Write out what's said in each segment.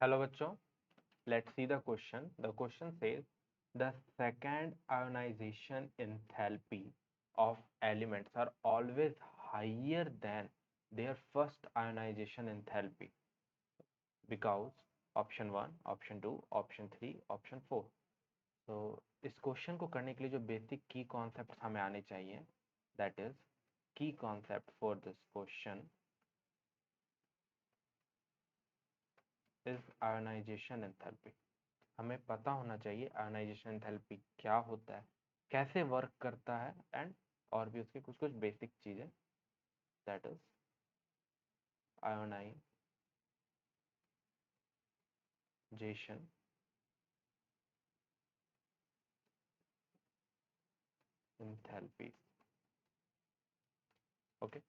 Hello बच्चों, let's see the question. The question says the second ionization enthalpy of elements are always higher than their first ionization enthalpy because option 1, option 2, option 3, option 4. तो इस question को करने के लिए जो basic की concept हमें आने चाहिए, दैट इज की concept for this question is ionisation enthalpy. हमें पता होना चाहिए आयोनाइजेशन एंथैल्पी क्या होता है, कैसे वर्क करता है, एंड और भी उसके कुछ कुछ बेसिक चीजें, that is ionisation enthalpy. Okay,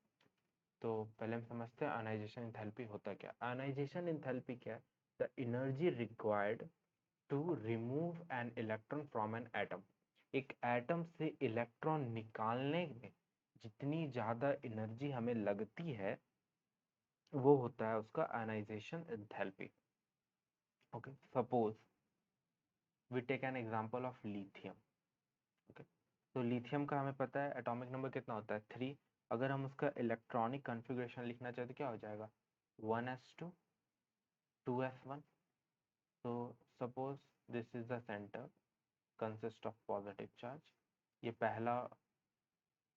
तो पहले हम समझते हैं आयोनाइजेशन एंथैल्पी होता क्या. आयोनाइजेशन एंथैल्पी क्या है? The energy required to remove an electron from an atom. एक एटम से इलेक्ट्रॉन निकालने में जितनी ज़्यादा एनर्जी हमें लगती है वो होता है उसका ionisation enthalpy. Okay, suppose we take an example of lithium. Okay, तो लिथियम का हमें पता है एटॉमिक नंबर कितना होता है, 3. अगर हम उसका इलेक्ट्रॉनिक कॉन्फ़िगरेशन लिखना चाहते तो क्या हो जाएगा, 1s2 2s1. तो suppose this is the centre consist of positive charge. ये पहला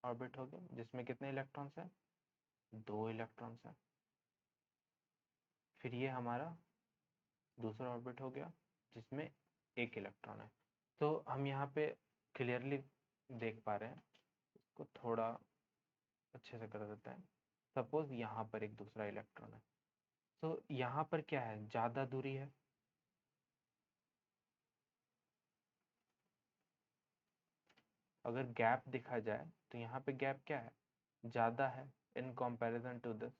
ऑर्बिट हो गया जिसमें कितने इलेक्ट्रॉन्स हैं, 2 इलेक्ट्रॉन्स हैं. फिर ये हमारा दूसरा ऑर्बिट हो गया जिसमें 1 इलेक्ट्रॉन है. तो हम यहाँ पे क्लियरली देख पा रहे हैं, इसको थोड़ा अच्छे से कर देते हैं. सपोज यहाँ पर एक दूसरा इलेक्ट्रॉन है, तो यहाँ पर क्या है, ज़्यादा दूरी है. अगर गैप देखा जाए तो यहाँ पे गैप क्या है, ज़्यादा है इन कंपैरिजन टू दिस.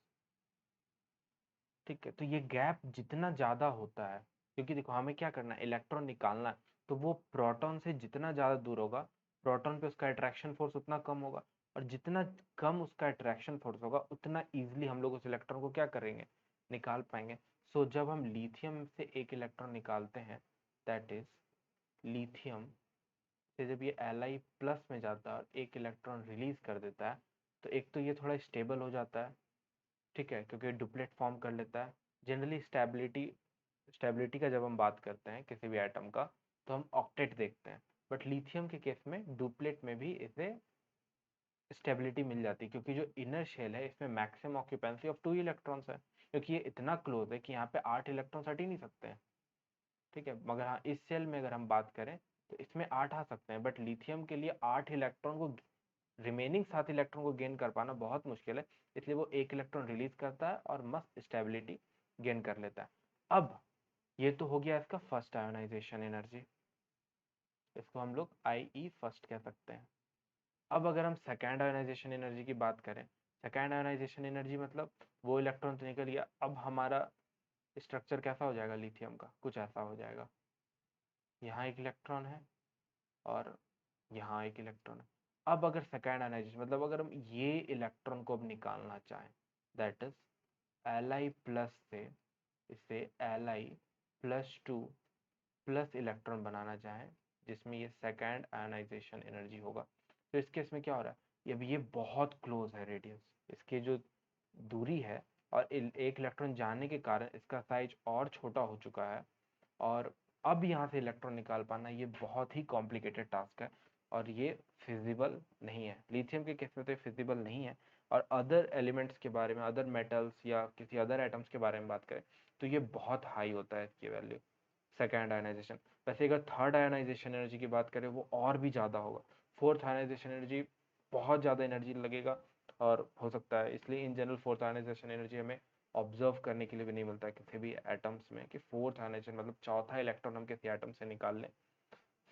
ठीक है, तो ये गैप जितना ज़्यादा होता है, क्योंकि देखो हमें क्या करना है, इलेक्ट्रॉन निकालना है, तो वो प्रोटॉन से जितना ज़्यादा दूर होगा प्रोटॉन पे उसका अट्रैक्शन फोर्स उतना कम होगा, और जितना कम उसका अट्रैक्शन फोर्स होगा उतना ईजिली हम लोग उस इलेक्ट्रॉन को क्या करेंगे, निकाल पाएंगे. सो जब हम लिथियम से एक इलेक्ट्रॉन निकालते हैं, दैट इज लिथियम से जब ये Li प्लस में जाता है और एक इलेक्ट्रॉन रिलीज कर देता है, तो एक तो ये थोड़ा स्टेबल हो जाता है. ठीक है, क्योंकि डुप्लेट फॉर्म कर लेता है. जनरली स्टेबिलिटी का जब हम बात करते हैं किसी भी एटम का, तो हम ऑक्टेट देखते हैं, बट लिथियम के केस में डुप्लेट में भी इसे स्टेबिलिटी मिल जाती है, क्योंकि जो इनर शेल है इसमें मैक्सिमम ऑक्यूपेंसी ऑफ 2 इलेक्ट्रॉन्स है, क्योंकि ये इतना क्लोज है कि यहाँ पे 8 इलेक्ट्रॉन्स हट ही नहीं सकते हैं. ठीक है, मगर हाँ इस सेल में अगर हम बात करें तो इसमें 8 आ सकते हैं, बट लिथियम के लिए 8 इलेक्ट्रॉन को, रिमेनिंग 7 इलेक्ट्रॉन को गेन कर पाना बहुत मुश्किल है. इसलिए वो एक इलेक्ट्रॉन रिलीज करता है और मस्त स्टेबिलिटी गेन कर लेता है. अब ये तो हो गया इसका फर्स्ट आयोनाइजेशन एनर्जी, इसको हम लोग IE फर्स्ट कह सकते हैं. अब अगर हम सेकेंड आयोनाइजेशन एनर्जी की बात करें, सेकेंड आयोनाइजेशन एनर्जी मतलब वो इलेक्ट्रॉन तो निकल गया, अब हमारा स्ट्रक्चर कैसा हो जाएगा, लिथियम का कुछ ऐसा हो जाएगा. यहाँ एक इलेक्ट्रॉन है और यहाँ एक इलेक्ट्रॉन है. अब अगर सेकेंड आयोनाइजेशन मतलब अगर हम ये इलेक्ट्रॉन को अब निकालना चाहें, दैट इज Li प्लस से इसे Li+2 प्लस इलेक्ट्रॉन बनाना चाहें, जिसमें ये सेकेंड आयोनाइजेशन एनर्जी होगा, तो इस केस में क्या हो रहा है, अब ये बहुत क्लोज है रेडियस, इसकी जो दूरी है, और एक इलेक्ट्रॉन जाने के कारण इसका साइज और छोटा हो चुका है, और अब यहाँ से इलेक्ट्रॉन निकाल पाना ये बहुत ही कॉम्प्लिकेटेड टास्क है, और ये फिजिबल नहीं है. लिथियम के केस में तो ये फिजिबल नहीं है. और अदर एलिमेंट्स के बारे में, अदर मेटल्स या किसी अदर एटम्स के बारे में बात करें तो ये बहुत हाई होता है इसकी वैल्यू, सेकेंड आयोनाइजेशन. वैसे अगर थर्ड आयोनाइजेशन एनर्जी की बात करें वो और भी ज़्यादा होगा. फोर्थ आयोनाइजेशन एनर्जी बहुत ज़्यादा एनर्जी लगेगा और हो सकता है, इसलिए in general fourth ionisation energy हमें ऑब्जर्व करने के लिए भी नहीं मिलता है किसी भी एटम्स में, कि फोर्थ आयोनाइजेशन मतलब चौथा इलेक्ट्रॉन हम किसी एटम से निकाल लें,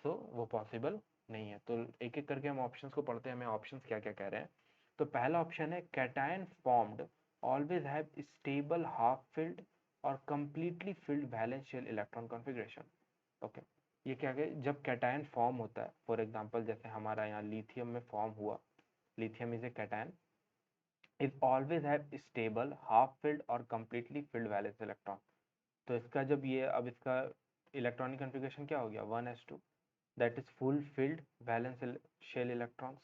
सो वो पॉसिबल नहीं है. तो एक एक करके हम ऑप्शंस को पढ़ते हैं, हमें ऑप्शंस क्या क्या कह रहे हैं. तो पहला ऑप्शन है cation formed always have stable half filled और completely filled valence shell electron configuration. Okay, ये क्या है, जब कैटायन फॉर्म होता है, फॉर एग्जांपल जैसे हमारा यहाँ लिथियम में फॉर्म हुआ, lithium is a cation, is always have stable half filled और कंप्लीटली फिल्ड वैलेंस इलेक्ट्रॉन. तो इसका जब ये अब इसका इलेक्ट्रॉनिक कन्फिग्रेशन क्या हो गया 1s2, that is full filled valence shell electrons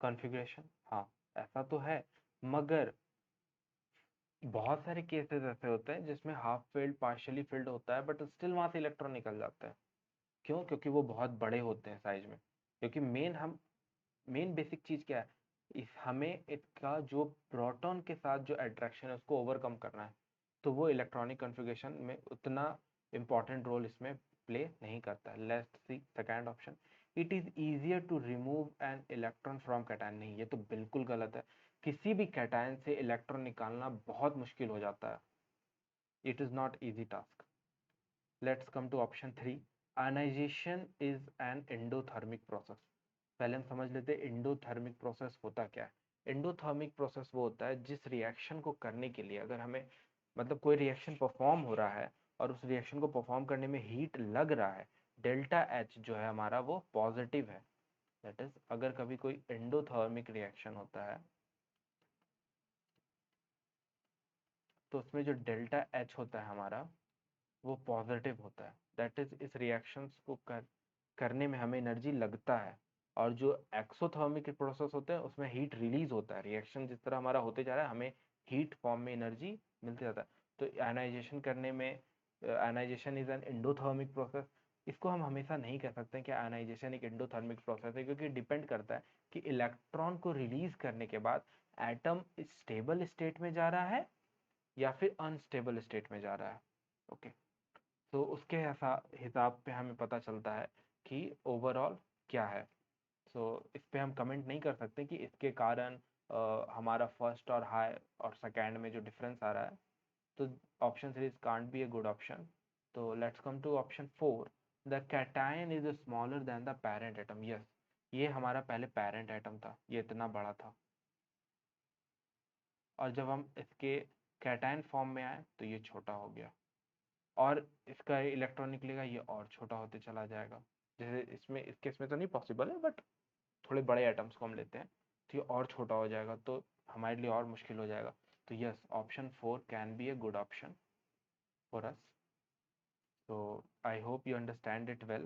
configuration. हाँ ऐसा तो है, मगर बहुत सारे केसेस ऐसे होते हैं जिसमें हाफ फिल्ड पार्शियली फिल्ड होता है बट स्टिल वहां से इलेक्ट्रॉन निकल जाता है। क्यों? क्योंकि वो बहुत बड़े होते हैं साइज में। क्योंकि मेन बेसिक चीज क्या है, इस हमें इसका जो प्रोटॉन के साथ जो अट्रैक्शन है उसको ओवरकम करना है। तो वो इलेक्ट्रॉनिक कॉन्फ़िगरेशन में उतना इंपॉर्टेंट रोल इसमें प्ले नहीं करता है। Let's see second option, it is easier to remove an electron from cation. नहीं, ये तो बिल्कुल गलत है। किसी भी कैटायन से इलेक्ट्रॉन निकालना बहुत मुश्किल हो जाता है। It is not easy task. Let's come to option 3, ionisation is an endothermic process. पहले हम समझ लेते हैं एंडोथर्मिक प्रोसेस होता क्या है। एंडोथर्मिक प्रोसेस वो होता है जिस रिएक्शन को करने के लिए अगर हमें मतलब कोई रिएक्शन परफॉर्म हो रहा है और उस रिएक्शन को परफॉर्म करने में हीट लग रहा है, डेल्टा एच जो है हमारा वो पॉजिटिव है। दैट इज अगर कभी कोई एंडोथर्मिक रिएक्शन होता है तो उसमें जो डेल्टा एच होता है हमारा वो पॉजिटिव होता है। दैट इज इस रिएक्शंस को करने में हमें एनर्जी लगता है। और जो एक्सोथर्मिक प्रोसेस होते हैं उसमें हीट रिलीज होता है। रिएक्शन जिस तरह हमारा होते जा रहा है हमें हीट फॉर्म में एनर्जी मिलती जाता है। तो आयनाइजेशन करने में, ionisation is an endothermic process. इसको हम हमेशा नहीं कह सकते कि आयनाइजेशन एक एंडोथर्मिक प्रोसेस है, क्योंकि डिपेंड करता है कि इलेक्ट्रॉन को रिलीज करने के बाद एटम स्टेबल स्टेट में जा रहा है या फिर अनस्टेबल स्टेट में जा रहा है। ओके, तो उसके हिसाब पे हमें पता चलता है कि ओवरऑल क्या है। सो इस पे हम कमेंट नहीं कर सकते कि इसके कारण हमारा फर्स्ट और हाई और सेकेंड में जो डिफरेंस आ रहा है। तो option series can't be a good option. तो let's come to option 4, the cation is smaller than the parent atom. Yes, ये हमारा पहले पेरेंट एटम था, ये इतना बड़ा था, और जब हम इसके कैटायन फॉर्म में आए तो ये छोटा हो गया, और इसका इलेक्ट्रॉन निकलेगा ये और छोटा होते चला जाएगा। जैसे इसमें इस केस में तो नहीं पॉसिबल है, बट थोड़े बड़े एटम्स को हम लेते हैं तो ये और छोटा हो जाएगा, तो हमारे लिए और मुश्किल हो जाएगा। तो yes, option 4 can be a good option for us. So I hope you understand it well.